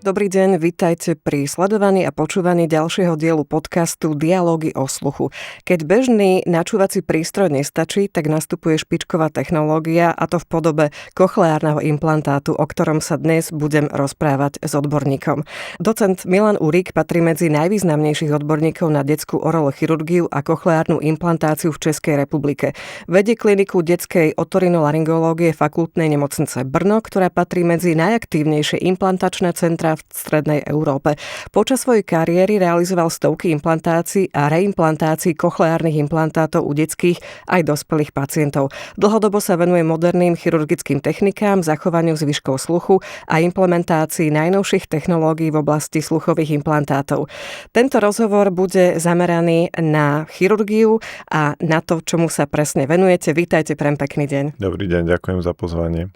Dobrý deň, vítajte pri sledovaní a počúvaní ďalšieho dielu podcastu Dialógy o sluchu. Keď bežný načúvací prístroj nestačí, tak nastupuje špičková technológia, a to v podobe kochleárneho implantátu, o ktorom sa dnes budem rozprávať s odborníkom. Docent Milan Uhrík patrí medzi najvýznamnejších odborníkov na detskú oralochirurgiu a kochleárnu implantáciu v Českej republike. Vedie kliniku detskej otorinolaryngológie Fakultnej nemocnice Brno, ktorá patrí medzi najaktívnejšie implantačné centrá v strednej Európe. Počas svojej kariéry realizoval stovky implantácií a reimplantácií kochleárnych implantátov u detských aj dospelých pacientov. Dlhodobo sa venuje moderným chirurgickým technikám, zachovaniu zvyškov sluchu a implementácii najnovších technológií v oblasti sluchových implantátov. Tento rozhovor bude zameraný na chirurgiu a na to, čomu sa presne venujete. Vítajte, prajem pekný deň. Dobrý deň, ďakujem za pozvanie.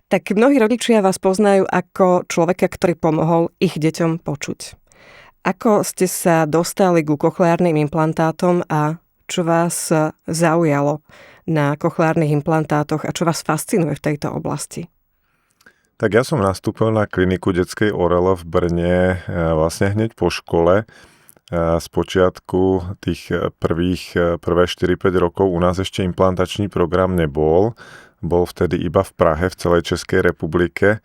Tak mnohí rodičia vás poznajú ako človeka, ktorý pomohol ich deťom počuť. Ako ste sa dostali ku kochleárnym implantátom a čo vás zaujalo na kochleárnych implantátoch a čo vás fascinuje v tejto oblasti? Tak ja som nastúpil na kliniku detskej ORL v Brne vlastne hneď po škole. Z počiatku tých prvé 4-5 rokov u nás ešte implantačný program nebol. Bol vtedy iba v Prahe, v celej Českej republike,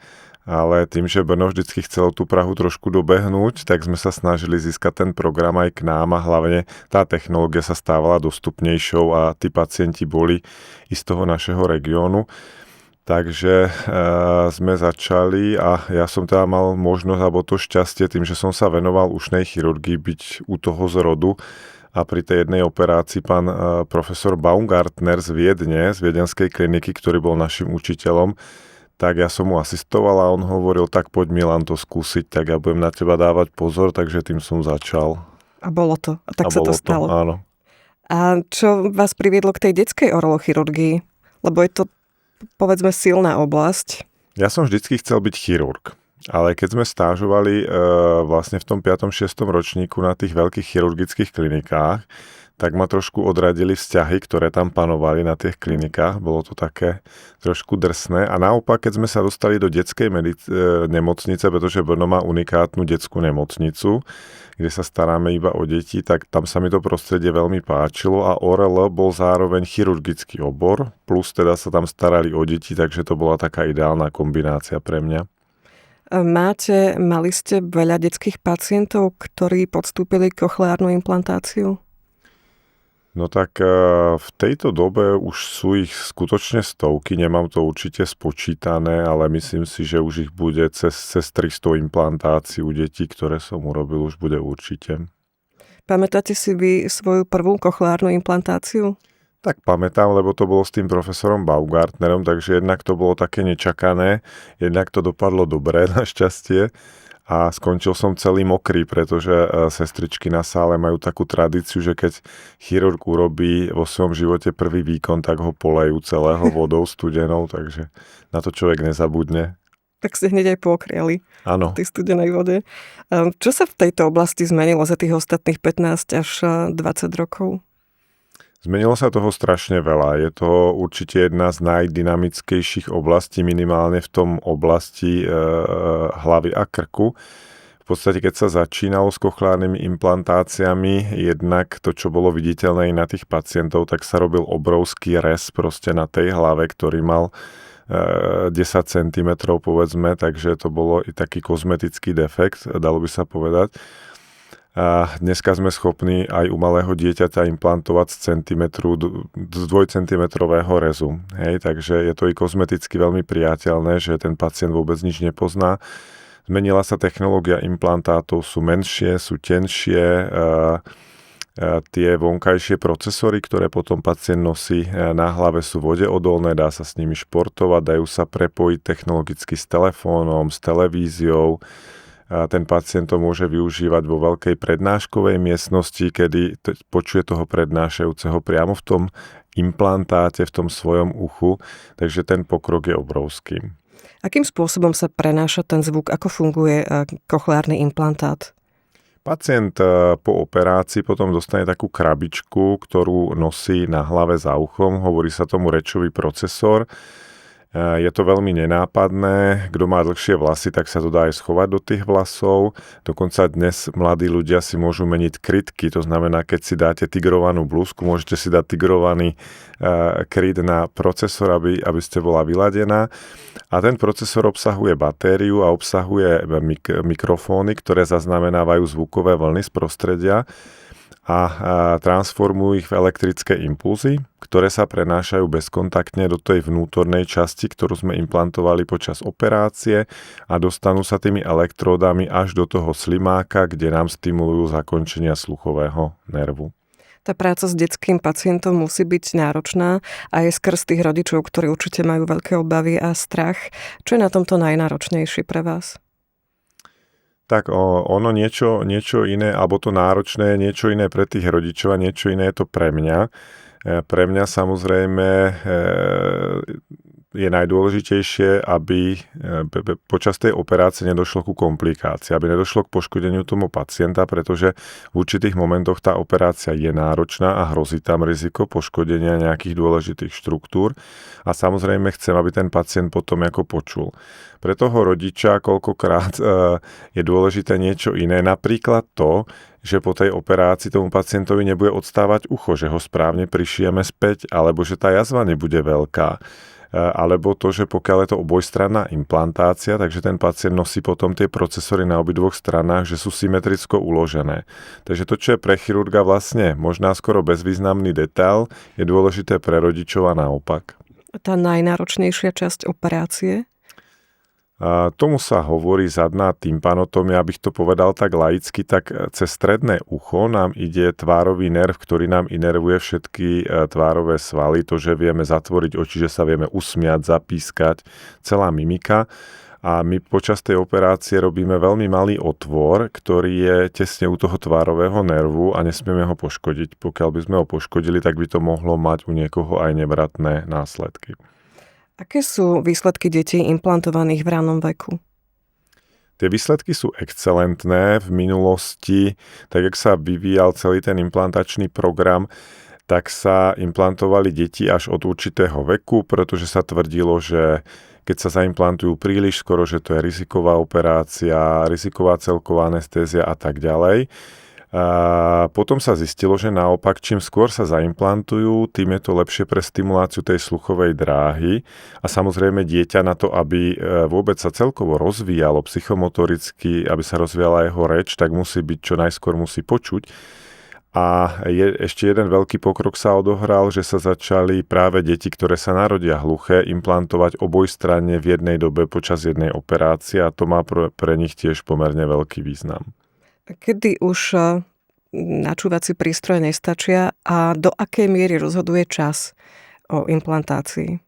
ale tým, že Brno vždycky chcelo tú Prahu trošku dobehnúť, tak sme sa snažili získať ten program aj k nám a hlavne tá technológia sa stávala dostupnejšou a tí pacienti boli i z toho našeho regiónu. Takže sme začali a ja som teda mal možnosť alebo to šťastie tým, že som sa venoval ušnej chirurgii, byť u toho zrodu. A pri tej jednej operácii pán profesor Baumgartner z Viedne, z viedenskej kliniky, ktorý bol našim učiteľom, tak ja som mu asistoval a on hovoril, tak poď Milan to skúsiť, tak ja budem na teba dávať pozor, takže tým som začal. A bolo to. A tak sa to stalo. Áno. A čo vás priviedlo k tej detskej oralochirurgii? Lebo je to, povedzme, silná oblasť. Ja som vždycky chcel byť chirurg. Ale keď sme stážovali vlastne v tom 5. 6. ročníku na tých veľkých chirurgických klinikách, tak ma trošku odradili vzťahy, ktoré tam panovali na tých klinikách. Bolo to také trošku drsné. A naopak, keď sme sa dostali do detskej nemocnice, pretože Brno má unikátnu detskú nemocnicu, kde sa staráme iba o deti, tak tam sa mi to prostredie veľmi páčilo a ORL bol zároveň chirurgický obor, plus teda sa tam starali o deti, takže to bola taká ideálna kombinácia pre mňa. Mali ste veľa detských pacientov, ktorí podstúpili kochleárnu implantáciu? No tak v tejto dobe už sú ich skutočne stovky, nemám to určite spočítané, ale myslím si, že už ich bude cez 300 implantácií u detí, ktoré som urobil, už bude určite. Pamätáte si vy svoju prvú kochleárnu implantáciu? Tak pamätám, lebo to bolo s tým profesorom Baumgartnerom, takže jednak to bolo také nečakané, jednak to dopadlo dobre, našťastie. A skončil som celý mokrý, pretože sestričky na sále majú takú tradíciu, že keď chirurg urobí vo svojom živote prvý výkon, tak ho polejú celého vodou studenou, takže na to človek nezabudne. Tak ste hneď aj pokriali. Áno. V tej studenej vode. Čo sa v tejto oblasti zmenilo za tých ostatných 15 až 20 rokov? Zmenilo sa toho strašne veľa. Je to určite jedna z najdynamickejších oblastí, minimálne v tom oblasti hlavy a krku. V podstate, keď sa začínalo s kochleárnymi implantáciami, jednak to, čo bolo viditeľné na tých pacientov, tak sa robil obrovský rez proste na tej hlave, ktorý mal 10 cm, povedzme, takže to bolo i taký kozmetický defekt, dalo by sa povedať. A dneska sme schopní aj u malého dieťaťa implantovať z 2-centimetrového rezu. Hej, takže je to i kozmeticky veľmi priateľné, že ten pacient vôbec nič nepozná. Zmenila sa technológia implantátov, sú menšie, sú tenšie, tie vonkajšie procesory, ktoré potom pacient nosí na hlave, sú vodeodolné, dá sa s nimi športovať, dajú sa prepojiť technologicky s telefónom, s televíziou. Ten pacient to môže využívať vo veľkej prednáškovej miestnosti, kedy počuje toho prednášajúceho priamo v tom implantáte, v tom svojom uchu, takže ten pokrok je obrovský. Akým spôsobom sa prenáša ten zvuk? Ako funguje kochleárny implantát? Pacient po operácii potom dostane takú krabičku, ktorú nosí na hlave za uchom, hovorí sa tomu rečový procesor. Je to veľmi nenápadné, kto má dlhšie vlasy, tak sa to dá aj schovať do tých vlasov. Dokonca dnes mladí ľudia si môžu meniť krytky, to znamená, keď si dáte tigrovanú blúzku, môžete si dať tigrovaný kryt na procesor, aby ste bola vyladená. A ten procesor obsahuje batériu a obsahuje mikrofóny, ktoré zaznamenávajú zvukové vlny z prostredia a transformujú ich v elektrické impulzy, ktoré sa prenášajú bezkontaktne do tej vnútornej časti, ktorú sme implantovali počas operácie a dostanú sa tými elektródami až do toho slimáka, kde nám stimulujú zakončenia sluchového nervu. Tá práca s detským pacientom musí byť náročná a je skrz tých rodičov, ktorí určite majú veľké obavy a strach. Čo je na tomto najnáročnejšie pre vás? Tak ono niečo iné, alebo to náročné, niečo iné pre tých rodičov a niečo iné je to pre mňa. Pre mňa samozrejme je najdôležitejšie, aby počas tej operácie nedošlo ku komplikácii, aby nedošlo k poškodeniu tomu pacienta, pretože v určitých momentoch tá operácia je náročná a hrozí tam riziko poškodenia nejakých dôležitých štruktúr a samozrejme chcem, aby ten pacient potom ako počul. Pre toho rodiča koľkokrát je dôležité niečo iné, napríklad to, že po tej operácii tomu pacientovi nebude odstávať ucho, že ho správne prišijeme späť, alebo že tá jazva nebude veľká. Alebo to, že pokiaľ je to obojstranná implantácia, takže ten pacient nosí potom tie procesory na obidvoch stranách, že sú symetricko uložené. Takže to, čo je pre chirurga vlastne možná skoro bezvýznamný detail, je dôležité pre rodičov a naopak. Tá najnáročnejšia časť operácie? Tomu sa hovorí zadná tympanotómia, abych to povedal tak laicky, tak cez stredné ucho nám ide tvárový nerv, ktorý nám inervuje všetky tvárové svaly, to, že vieme zatvoriť oči, že sa vieme usmiať, zapískať, celá mimika. A my počas tej operácie robíme veľmi malý otvor, ktorý je tesne u toho tvárového nervu a nesmieme ho poškodiť. Pokiaľ by sme ho poškodili, tak by to mohlo mať u niekoho aj nevratné následky. Aké sú výsledky detí implantovaných v ranom veku? Tie výsledky sú excelentné. V minulosti, tak jak sa vyvíjal celý ten implantačný program, tak sa implantovali deti až od určitého veku, pretože sa tvrdilo, že keď sa zaimplantujú príliš skoro, že to je riziková operácia, riziková celková anestézia a tak ďalej. A potom sa zistilo, že naopak, čím skôr sa zaimplantujú, tým je to lepšie pre stimuláciu tej sluchovej dráhy a samozrejme dieťa na to, aby vôbec sa celkovo rozvíjalo psychomotoricky, aby sa rozvíjala jeho reč, tak musí byť čo najskôr musí počuť. A ešte jeden veľký pokrok sa odohral, že sa začali práve deti, ktoré sa narodia hluché, implantovať obojstranne v jednej dobe počas jednej operácie a to má pre nich tiež pomerne veľký význam. Kedy už načúvací prístroje nestačia a do akej miery rozhoduje čas o implantácii?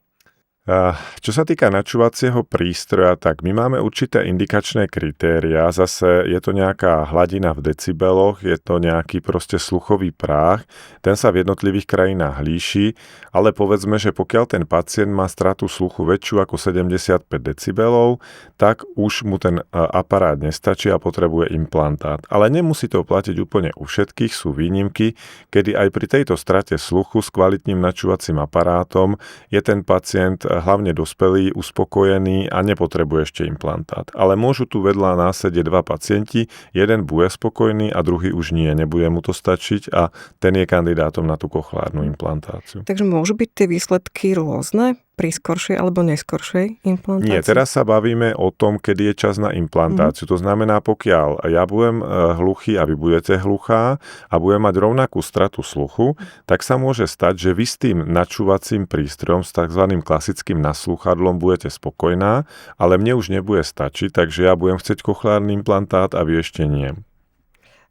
Čo sa týka načúvacieho prístroja, tak my máme určité indikačné kritériá. Zase je to nejaká hladina v decibeloch, je to nejaký proste sluchový práh. Ten sa v jednotlivých krajinách líši, ale povedzme, že pokiaľ ten pacient má stratu sluchu väčšiu ako 75 decibelov, tak už mu ten aparát nestačí a potrebuje implantát. Ale nemusí to platiť úplne u všetkých, sú výnimky, kedy aj pri tejto strate sluchu s kvalitným načúvacím aparátom je ten pacient hlavne dospelý, uspokojený a nepotrebuje ešte implantát. Ale môžu tu vedľa nás sedieť dva pacienti, jeden bude spokojný a druhý už nie, nebude mu to stačiť a ten je kandidátom na tú cochlárnu implantáciu. Takže môžu byť tie výsledky rôzne pri skoršej alebo neskoršej implantácii? Nie, teraz sa bavíme o tom, kedy je čas na implantáciu. To znamená, pokiaľ ja budem hluchý a vy budete hluchá a budem mať rovnakú stratu sluchu, tak sa môže stať, že vy s tým načúvacím prístrojom, s tzv. Klasickým naslúchadlom budete spokojná, ale mne už nebude stačiť, takže ja budem chcieť cochlárny implantát a vy ešte nie.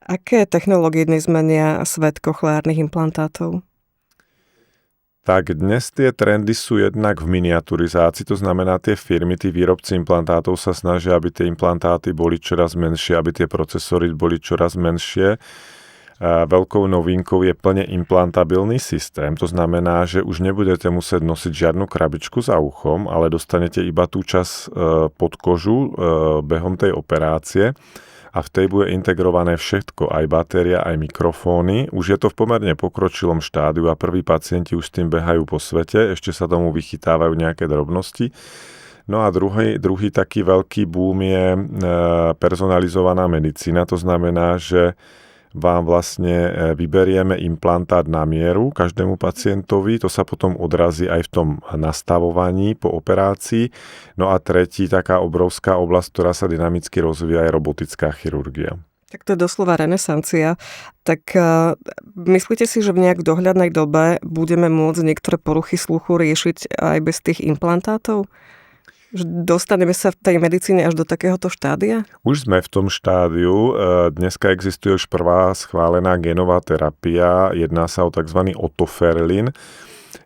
Aké technológie dnes zmenia svet cochlárnych implantátov? Tak dnes tie trendy sú jednak v miniaturizácii, to znamená tie firmy, tí výrobci implantátov sa snažia, aby tie implantáty boli čoraz menšie, aby tie procesory boli čoraz menšie. Veľkou novinkou je plne implantabilný systém, to znamená, že už nebudete musieť nosiť žiadnu krabičku za uchom, ale dostanete iba tú časť pod kožu behom tej operácie. a v tej bude integrované všetko, aj batéria, aj mikrofóny. Už je to v pomerne pokročilom štádiu a prví pacienti už s tým behajú po svete, ešte sa tomu vychytávajú nejaké drobnosti. No a druhý taký veľký boom je personalizovaná medicína, to znamená, že vám vlastne vyberieme implantát na mieru každému pacientovi, to sa potom odrazí aj v tom nastavovaní po operácii. No a tretí taká obrovská oblasť, ktorá sa dynamicky rozvíja, je robotická chirurgia. Tak to je doslova renesancia. Tak myslíte si, že v nejak dohľadnej dobe budeme môcť niektoré poruchy sluchu riešiť aj bez tých implantátov? Že dostaneme sa v tej medicíne až do takéhoto štádia? Už sme v tom štádiu. Dneska existuje už prvá schválená genová terapia. Jedná sa o tzv. Otoferlin,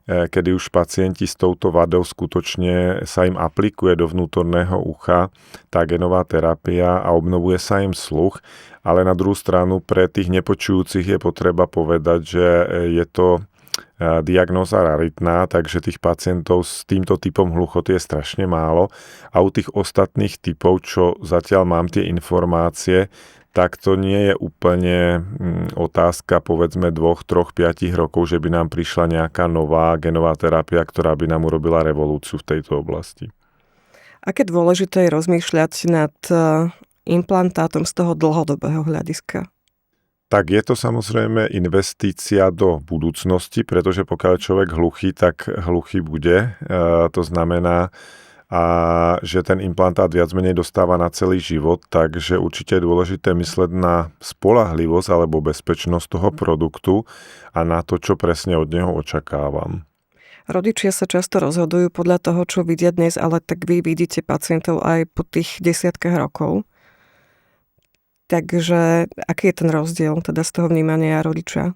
kedy už pacienti s touto vadou skutočne sa im aplikuje do vnútorného ucha tá genová terapia a obnovuje sa im sluch. Ale na druhú stranu pre tých nepočujúcich je potreba povedať, že je to diagnóza raritná, takže tých pacientov s týmto typom hluchoty je strašne málo a u tých ostatných typov, čo zatiaľ mám tie informácie, tak to nie je úplne otázka povedzme 2, 3, 5 rokov, že by nám prišla nejaká nová genová terapia, ktorá by nám urobila revolúciu v tejto oblasti. Aké dôležité je rozmýšľať nad implantátom z toho dlhodobého hľadiska? Tak je to samozrejme investícia do budúcnosti, pretože pokiaľ je človek hluchý, tak hluchý bude. To znamená, že ten implantát viac menej dostáva na celý život, takže určite je dôležité mysleť na spoľahlivosť alebo bezpečnosť toho produktu a na to, čo presne od neho očakávam. Rodičia sa často rozhodujú podľa toho, čo vidia dnes, ale tak vy vidíte pacientov aj po tých desiatkách rokov. Takže aký je ten rozdiel teda z toho vnímania rodiča?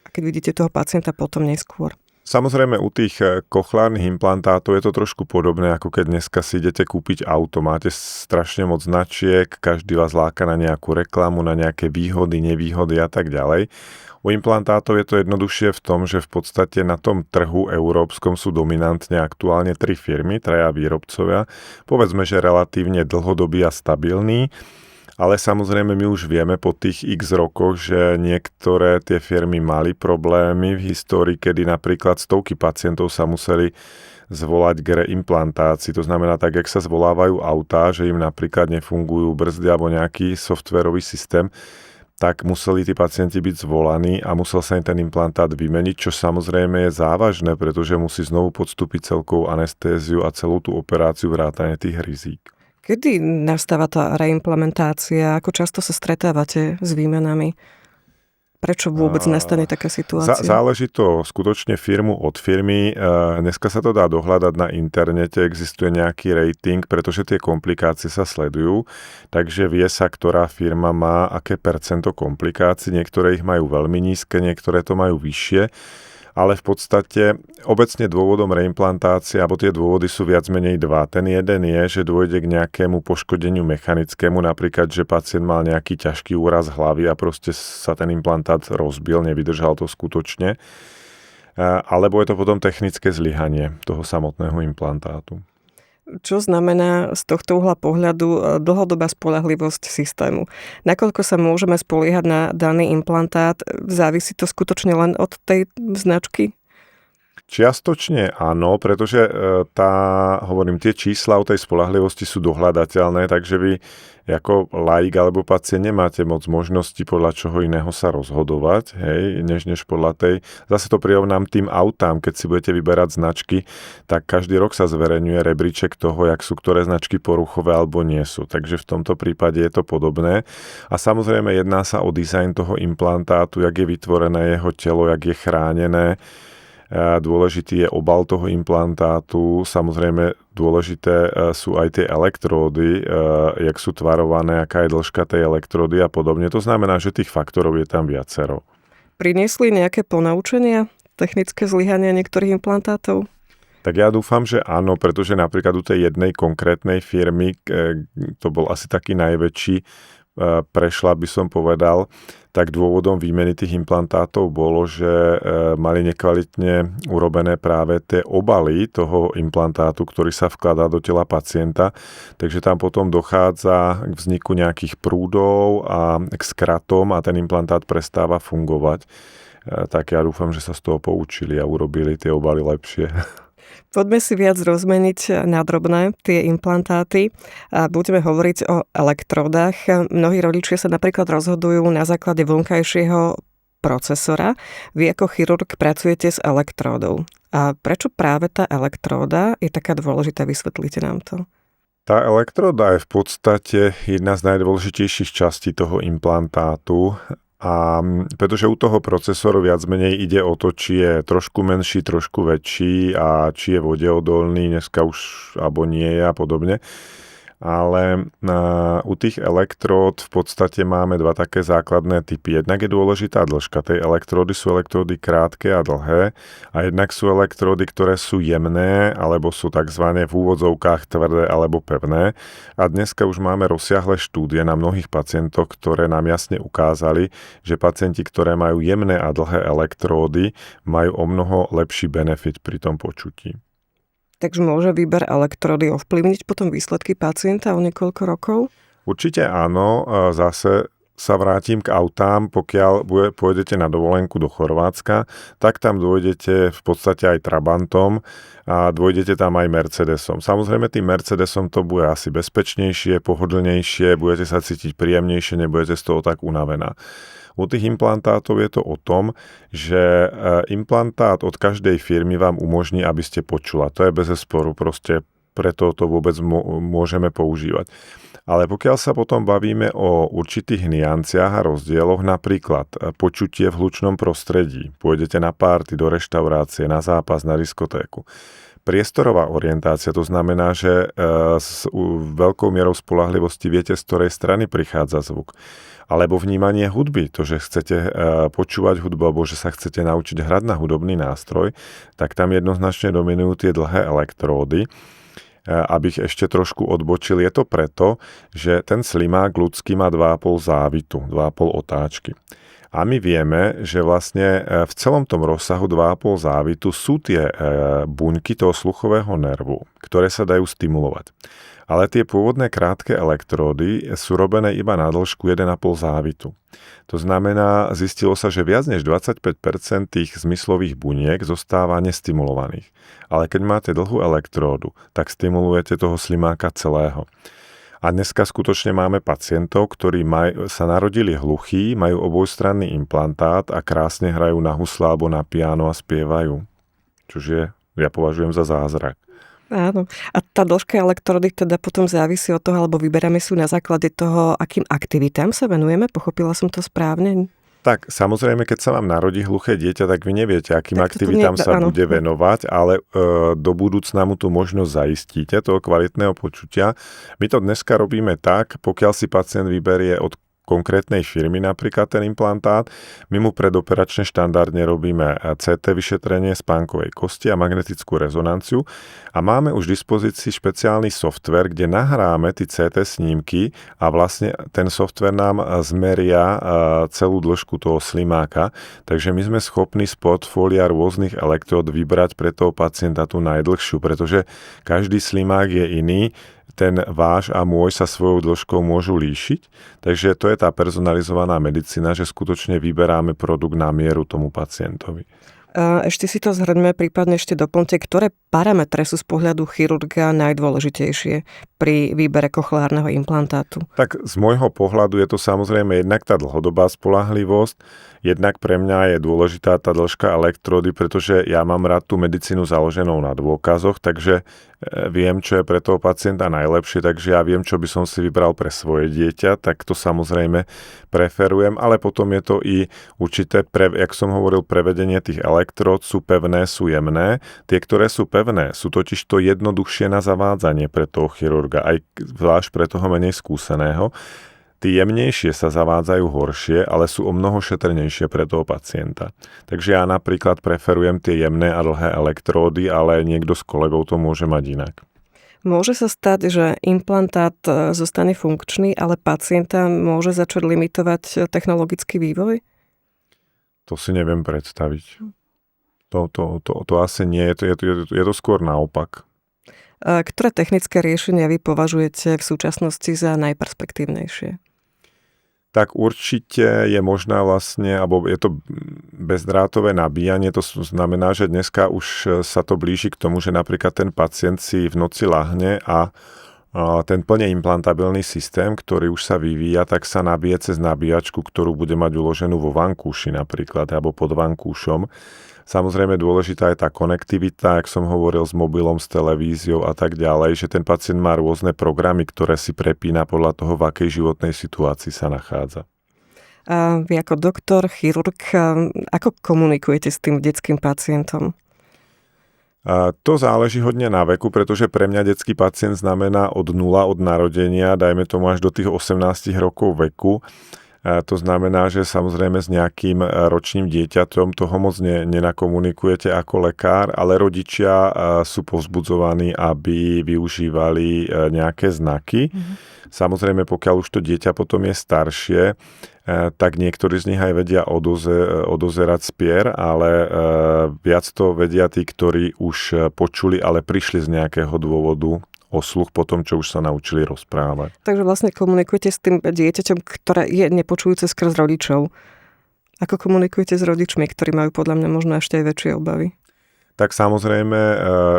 A keď vidíte toho pacienta potom neskôr? Samozrejme u tých kochlárnych implantátov je to trošku podobné, ako keď dneska si idete kúpiť auto. Máte strašne moc značiek, každý vás láka na nejakú reklamu, na nejaké výhody, nevýhody a tak ďalej. U implantátov je to jednoduchšie v tom, že v podstate na tom trhu európskom sú dominantne aktuálne 3 firmy, 3 výrobcovia. Povedzme, že relatívne dlhodobý a stabilný. Ale samozrejme my už vieme po tých x rokoch, že niektoré tie firmy mali problémy v histórii, kedy napríklad stovky pacientov sa museli zvolať k reimplantácii. To znamená tak, jak sa zvolávajú autá, že im napríklad nefungujú brzdy alebo nejaký softwarový systém, tak museli tí pacienti byť zvolaní a musel sa im ten implantát vymeniť, čo samozrejme je závažné, pretože musí znovu podstúpiť celkovú anestéziu a celú tú operáciu vrátane tých rizík. Kedy nastáva tá reimplementácia? Ako často sa stretávate s výmenami? Prečo vôbec nastane taká situácia? Záleží to skutočne firmu od firmy. Dneska sa to dá dohľadať na internete, existuje nejaký rating, pretože tie komplikácie sa sledujú, takže vie sa, ktorá firma má aké percento komplikácií. Niektoré ich majú veľmi nízke, niektoré to majú vyššie. Ale v podstate obecne dôvodom reimplantácie, alebo tie dôvody sú viac menej 2. Ten jeden je, že dôjde k nejakému poškodeniu mechanickému, napríklad, že pacient mal nejaký ťažký úraz hlavy a proste sa ten implantát rozbil, nevydržal to skutočne. Alebo je to potom technické zlyhanie toho samotného implantátu. Čo znamená z tohto uhla pohľadu dlhodobá spoľahlivosť systému? Nakoľko sa môžeme spoliehať na daný implantát? Závisí to skutočne len od tej značky? Čiastočne áno, pretože tie čísla o tej spoľahlivosti sú dohľadateľné, takže vy ako laik alebo pacient nemáte moc možností podľa čoho iného sa rozhodovať, než podľa tej. Zase to prirovnám tým autám, keď si budete vyberať značky, tak každý rok sa zverejňuje rebríček toho, jak sú ktoré značky poruchové alebo nie sú. Takže v tomto prípade je to podobné. A samozrejme jedná sa o dizajn toho implantátu, jak je vytvorené jeho telo, jak je chránené. Dôležitý je obal toho implantátu, samozrejme dôležité sú aj tie elektródy, jak sú tvarované, aká je dĺžka tej elektródy a podobne. To znamená, že tých faktorov je tam viacero. Priniesli nejaké ponaučenia, technické zlyhania niektorých implantátov? Tak ja dúfam, že áno, pretože napríklad u tej jednej konkrétnej firmy, to bol asi taký najväčší, prešla by som povedal, tak dôvodom výmeny tých implantátov bolo, že mali nekvalitne urobené práve tie obaly toho implantátu, ktorý sa vkladá do tela pacienta, takže tam potom dochádza k vzniku nejakých prúdov a k skratom a ten implantát prestáva fungovať. Tak ja dúfam, že sa z toho poučili a urobili tie obaly lepšie. Poďme si viac rozmeniť na drobné tie implantáty a budeme hovoriť o elektródach. Mnohí rodičia sa napríklad rozhodujú na základe vonkajšieho procesora. Vy ako chirurg pracujete s elektródou. A prečo práve tá elektróda je taká dôležitá? Vysvetlite nám to. Tá elektróda je v podstate jedna z najdôležitejších častí toho implantátu. A pretože u toho procesoru viac menej ide o to, či je trošku menší, trošku väčší a či je vodeodolný, dneska už alebo nie je a podobne. Ale u tých elektród v podstate máme dva také základné typy. Jednak je dôležitá dĺžka tej elektródy, sú elektródy krátke a dlhé a jednak sú elektródy, ktoré sú jemné alebo sú takzvané v úvodzovkách tvrdé alebo pevné. A dneska už máme rozsiahle štúdie na mnohých pacientoch, ktoré nám jasne ukázali, že pacienti, ktoré majú jemné a dlhé elektródy, majú omnoho lepší benefit pri tom počutí. Takže môže výber elektródy ovplyvniť potom výsledky pacienta o niekoľko rokov? Určite áno. Zase sa vrátim k autám. Pokiaľ pôjdete na dovolenku do Chorvátska, tak tam dôjdete v podstate aj Trabantom a dôjdete tam aj Mercedesom. Samozrejme tým Mercedesom to bude asi bezpečnejšie, pohodlnejšie, budete sa cítiť príjemnejšie, nebudete z toho tak unavená. U tých implantátov je to o tom, že implantát od každej firmy vám umožní, aby ste počula. To je bezesporu, proste preto to vôbec môžeme používať. Ale pokiaľ sa potom bavíme o určitých nianciách a rozdieloch, napríklad počutie v hlučnom prostredí, pôjdete na párty, do reštaurácie, na zápas, na diskotéku. Priestorová orientácia, to znamená, že s veľkou mierou spoľahlivosti viete, z ktorej strany prichádza zvuk. Alebo vnímanie hudby, to, že chcete počúvať hudbu, alebo že sa chcete naučiť hrať na hudobný nástroj, tak tam jednoznačne dominujú tie dlhé elektródy. Abych ešte trošku odbočil, je to preto, že ten slimák ľudský má 2,5 závitu, 2,5 otáčky. A my vieme, že vlastne v celom tom rozsahu 2,5 závitu sú tie buňky toho sluchového nervu, ktoré sa dajú stimulovať. Ale tie pôvodné krátke elektródy sú robené iba na dĺžku 1,5 závitu. To znamená, zistilo sa, že viac než 25% tých zmyslových buniek zostáva nestimulovaných. Ale keď máte dlhú elektródu, tak stimulujete toho slimáka celého. A dneska skutočne máme pacientov, ktorí sa narodili hluchí, majú obojstranný implantát a krásne hrajú na husle alebo na piano a spievajú. Čože ja považujem za zázrak. Áno. A tá dĺžka elektrody teda potom závisí od toho, alebo vyberáme sú na základe toho, akým aktivitám sa venujeme? Pochopila som to správne? Tak, samozrejme, keď sa vám narodí hluché dieťa, tak vy neviete, akým aktivitám sa bude venovať, ale do budúcna mu tú možnosť zaistíte, toho kvalitného počutia. My to dneska robíme tak, pokiaľ si pacient vyberie od konkrétnej firmy napríklad ten implantát, my mu predoperačne štandardne robíme CT vyšetrenie spánkovej kosti a magnetickú rezonanciu a máme už v dispozícii špeciálny software, kde nahráme tie CT snímky a vlastne ten software nám zmeria celú dĺžku toho slimáka, takže my sme schopní z portfólia rôznych elektród vybrať pre toho pacienta tú najdlhšiu, pretože každý slimák je iný, ten váš a môj sa svojou dĺžkou môžu líšiť. Takže to je tá personalizovaná medicína, že skutočne vyberáme produkt na mieru tomu pacientovi. Ešte si to zhrňme, prípadne ešte doplňte, ktoré parametre sú z pohľadu chirurga najdôležitejšie pri výbere kochleárneho implantátu? Tak z môjho pohľadu je to samozrejme jednak tá dlhodobá spoľahlivosť, jednak pre mňa je dôležitá tá dĺžka elektródy, pretože ja mám rád tú medicínu založenou na dôkazoch, takže viem, čo je pre toho pacienta najlepšie, takže ja viem, čo by som si vybral pre svoje dieťa, tak to samozrejme preferujem, ale potom je to i určité, jak som hovoril, prevedenie tých elektród, sú pevné, sú jemné. Tie, ktoré sú pevné, sú totiž to jednoduchšie na zavádzanie pre toho chirurga, aj zvlášť pre toho menej skúseného. Tí jemnejšie sa zavádzajú horšie, ale sú omnoho šetrnejšie pre toho pacienta. Takže ja napríklad preferujem tie jemné a dlhé elektródy, ale niekto s kolegou to môže mať inak. Môže sa stať, že implantát zostane funkčný, ale pacienta môže začať limitovať technologický vývoj? To si neviem predstaviť. To asi nie. Je to skôr naopak. Ktoré technické riešenia vy považujete v súčasnosti za najperspektívnejšie? Tak určite je možná vlastne, alebo je to bezdrátové nabíjanie, to znamená, že dneska už sa to blíži k tomu, že napríklad ten pacient si v noci ľahne a ten plne implantabilný systém, ktorý už sa vyvíja, tak sa nabíje cez nabíjačku, ktorú bude mať uloženú vo vankúši napríklad, alebo pod vankúšom. Samozrejme dôležitá je tá konektivita, ak som hovoril, s mobilom, s televíziou a tak ďalej, že ten pacient má rôzne programy, ktoré si prepína podľa toho, v akej životnej situácii sa nachádza. A vy ako doktor, chirurg, ako komunikujete s tým detským pacientom? To záleží hodne na veku, pretože pre mňa detský pacient znamená od 0 od narodenia, dajme tomu až do tých 18 rokov veku. To znamená, že samozrejme s nejakým ročným dieťaťom toho moc nenakomunikujete ako lekár, ale rodičia sú povzbudzovaní, aby využívali nejaké znaky. Samozrejme, pokiaľ už to dieťa potom je staršie, tak niektorí z nich aj vedia odozerať spier, ale viac to vedia tí, ktorí už počuli, ale prišli z nejakého dôvodu o sluch po tom, čo už sa naučili rozprávať. Takže vlastne komunikujete s tým dieťaťom, ktoré je nepočujúce skrz rodičov. Ako komunikujete s rodičmi, ktorí majú podľa mňa možno ešte aj väčšie obavy? Tak samozrejme,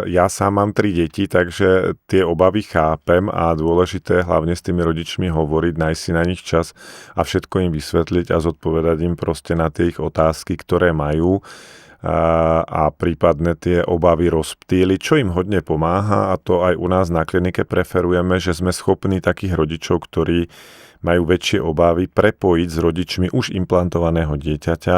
ja sám mám 3 deti, takže tie obavy chápem a dôležité hlavne s tými rodičmi hovoriť, nájsť si na nich čas a všetko im vysvetliť a zodpovedať im proste na tie ich otázky, ktoré majú a prípadne tie obavy rozptýliť, čo im hodne pomáha, a to aj u nás na klinike preferujeme, že sme schopní takých rodičov, ktorí majú väčšie obavy, prepojiť s rodičmi už implantovaného dieťaťa,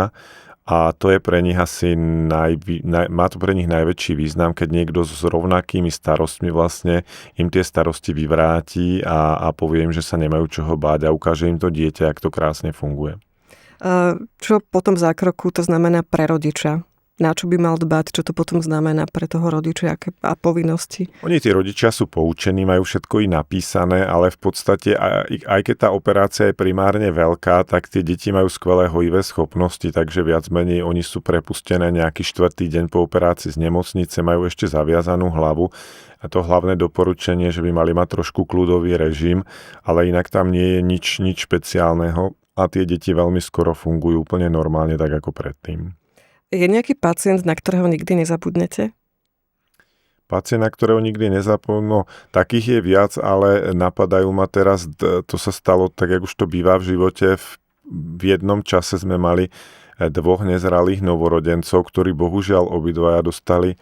a to je pre nich asi má to pre nich najväčší význam, keď niekto s rovnakými starostmi vlastne im tie starosti vyvráti a povie im, že sa nemajú čoho báť a ukáže im to dieťa, jak to krásne funguje. Čo potom zákroku to znamená pre rodiča? Na čo by mal dbať? Čo to potom znamená pre toho rodiča a povinnosti? Oni, tí rodičia, sú poučení, majú všetko i napísané, ale v podstate, aj keď tá operácia je primárne veľká, tak tie deti majú skvelé hojivé schopnosti, takže viac menej oni sú prepustené nejaký 4. deň po operácii z nemocnice, majú ešte zaviazanú hlavu. A to hlavné doporučenie, že by mali mať trošku kľudový režim, ale inak tam nie je nič špeciálneho a tie deti veľmi skoro fungujú úplne normálne, tak ako predtým. Je nejaký pacient, na ktorého nikdy nezabudnete? Pacient, na ktorého nikdy nezabudnú, no, takých je viac, ale napadajú ma teraz, to sa stalo tak, jak už to býva v živote. V jednom čase sme mali 2 nezralých novorodencov, ktorí bohužiaľ obidvaja dostali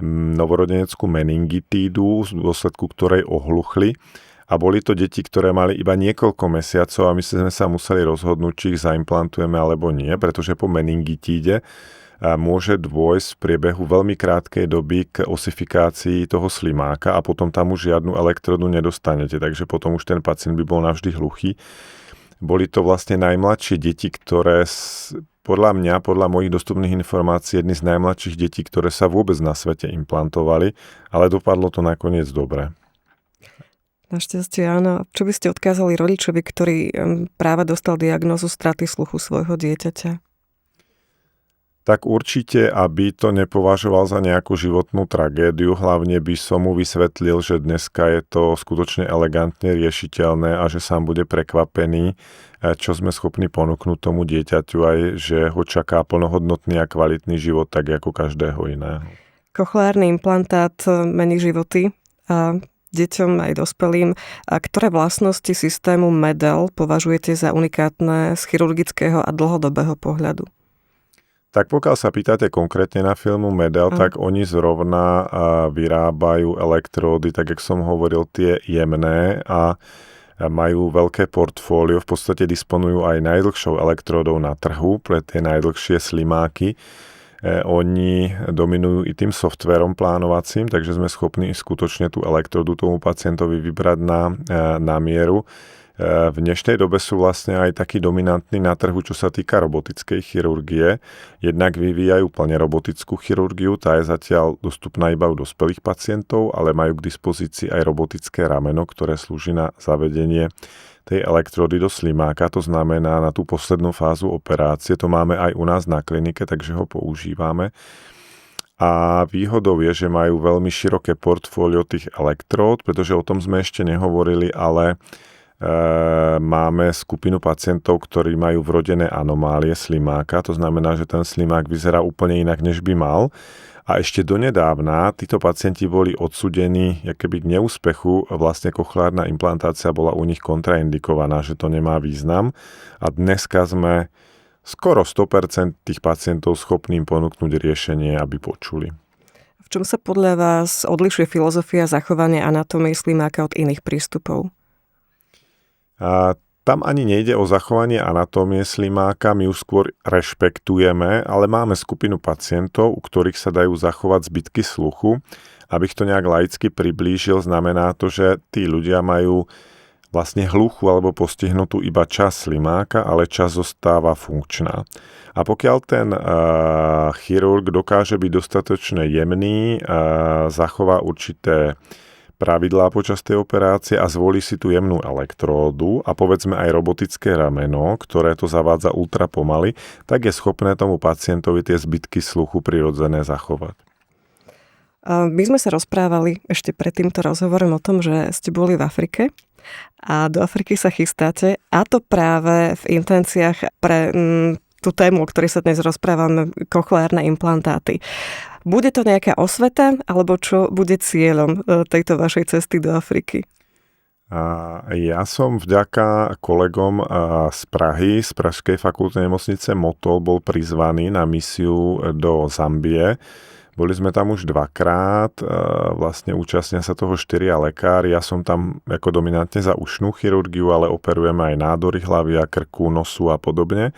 novorodeneckú meningitídu, v dôsledku ktorej ohluchli. A boli to deti, ktoré mali iba niekoľko mesiacov a my sme sa museli rozhodnúť, či ich zaimplantujeme alebo nie, pretože po meningitíde môže dôjsť v priebehu veľmi krátkej doby k osifikácii toho slimáka a potom tam už žiadnu elektrodu nedostanete, takže potom už ten pacient by bol navždy hluchý. Boli to vlastne najmladšie deti, ktoré podľa mojich dostupných informácií jedny z najmladších detí, ktoré sa vôbec na svete implantovali, ale dopadlo to nakoniec dobre. Našťastie áno. Čo by ste odkázali rodičovi, ktorý práve dostal diagnózu straty sluchu svojho dieťaťa? Tak určite, aby to nepovažoval za nejakú životnú tragédiu, hlavne by som mu vysvetlil, že dneska je to skutočne elegantne riešiteľné a že sám bude prekvapený, čo sme schopní ponúknuť tomu dieťaťu, aj že ho čaká plnohodnotný a kvalitný život, tak ako každého iného. Kochleárny implantát mení životy a deťom aj dospelým. A ktoré vlastnosti systému MED-EL považujete za unikátne z chirurgického a dlhodobého pohľadu? Tak pokiaľ sa pýtate konkrétne na firmu MED-EL, tak oni zrovna vyrábajú elektródy, tak jak som hovoril, tie jemné a majú veľké portfólio, v podstate disponujú aj najdlhšou elektródou na trhu pre tie najdlhšie slimáky. Oni dominujú i tým softvérom plánovacím, takže sme schopní skutočne tú elektródu tomu pacientovi vybrať na mieru. v dnešnej dobe sú vlastne aj takí dominantní na trhu, čo sa týka robotickej chirurgie. Jednak vyvíjajú plne robotickú chirurgiu, tá je zatiaľ dostupná iba u dospelých pacientov, ale majú k dispozícii aj robotické rameno, ktoré slúži na zavedenie tej elektrody do slimáka, to znamená na tú poslednú fázu operácie. To máme aj u nás na klinike, takže ho používame. A výhodou je, že majú veľmi široké portfólio tých elektród, pretože o tom sme ešte nehovorili, ale máme skupinu pacientov, ktorí majú vrodené anomálie slimáka, to znamená, že ten slimák vyzerá úplne inak, než by mal. A ešte donedávna títo pacienti boli odsúdení k neúspechu, vlastne kochleárna implantácia bola u nich kontraindikovaná, že to nemá význam. A dneska sme skoro 100% tých pacientov schopným ponúknuť riešenie, aby počuli. V čom sa podľa vás odlišuje filozofia zachovania anatómie slimáka od iných prístupov? Tam ani nejde o zachovanie anatómie slimáka, my ju skôr rešpektujeme, ale máme skupinu pacientov, u ktorých sa dajú zachovať zbytky sluchu. Abych to nejak laicky priblížil, znamená to, že tí ľudia majú vlastne hluchú alebo postihnutú iba časť slimáka, ale časť zostáva funkčná. A pokiaľ ten chirurg dokáže byť dostatočne jemný, zachová určité pravidlá počas tej operácie a zvolí si tú jemnú elektródu a povedzme aj robotické rameno, ktoré to zavádza ultra pomaly, tak je schopné tomu pacientovi tie zbytky sluchu prirodzené zachovať. My sme sa rozprávali ešte pred týmto rozhovorom o tom, že ste boli v Afrike a do Afriky sa chystáte, a to práve v intenciách pre tú tému, o ktorej sa dnes rozprávame, kochleárne implantáty. Bude to nejaká osveta, alebo čo bude cieľom tejto vašej cesty do Afriky? Ja som vďaka kolegom z Prahy, z Pražskej fakultnej nemocnice Motol, bol prizvaný na misiu do Zambie. Boli sme tam už 2-krát, vlastne účastnia sa toho 4 lekári. Ja som tam ako dominantne za ušnú chirurgiu, ale operujeme aj nádory hlavy a krku, nosu a podobne.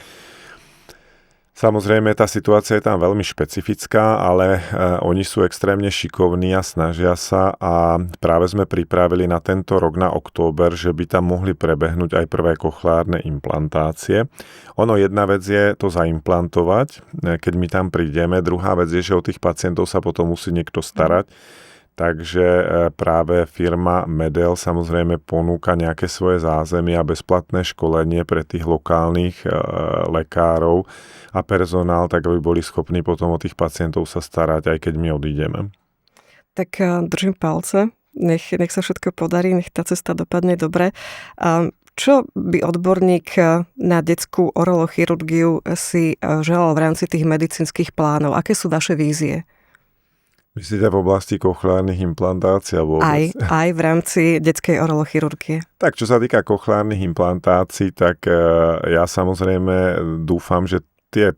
Samozrejme, tá situácia je tam veľmi špecifická, ale oni sú extrémne šikovní a snažia sa a práve sme pripravili na tento rok, na október, že by tam mohli prebehnúť aj prvé kochleárne implantácie. Jedna vec je to zaimplantovať, keď my tam prídeme, druhá vec je, že o tých pacientov sa potom musí niekto starať. Takže práve firma Medel samozrejme ponúka nejaké svoje zázemie a bezplatné školenie pre tých lokálnych lekárov a personál, tak aby boli schopní potom o tých pacientov sa starať, aj keď my odídeme. Tak držím palce, nech sa všetko podarí, nech tá cesta dopadne dobre. Čo by odborník na detskú oralochirurgiu si želal v rámci tých medicínskych plánov? Aké sú vaše vízie? Myslíte v oblasti kochleárnych implantácií alebo vôbec? Aj v rámci detskej oralochirurgie. Tak, čo sa týka kochleárnych implantácií, tak ja samozrejme dúfam, že tie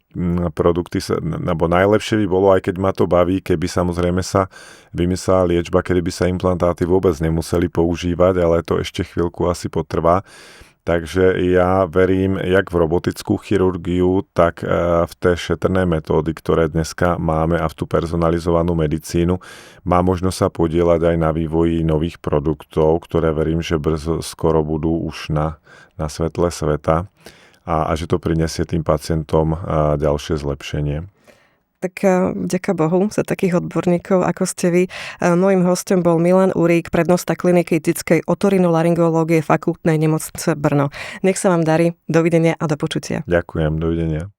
produkty, alebo najlepšie by bolo, aj keď ma to baví, keby samozrejme sa vymyslela liečba, kedy by sa implantáty vôbec nemuseli používať, ale to ešte chvíľku asi potrvá. Takže ja verím jak v robotickú chirurgiu, tak v tie šetrné metódy, ktoré dneska máme a v tú personalizovanú medicínu. Má možnosť sa podieľať aj na vývoji nových produktov, ktoré verím, že skoro budú už na svetle sveta a že to prinesie tým pacientom ďalšie zlepšenie. Tak vďaka Bohu za takých odborníkov, ako ste vy. Mojím hostom bol Milan Urík, prednosta kliniky detskej otorinolaryngológie Fakultnej nemocnice Brno. Nech sa vám darí, dovidenia a do počutia. Ďakujem, dovidenia.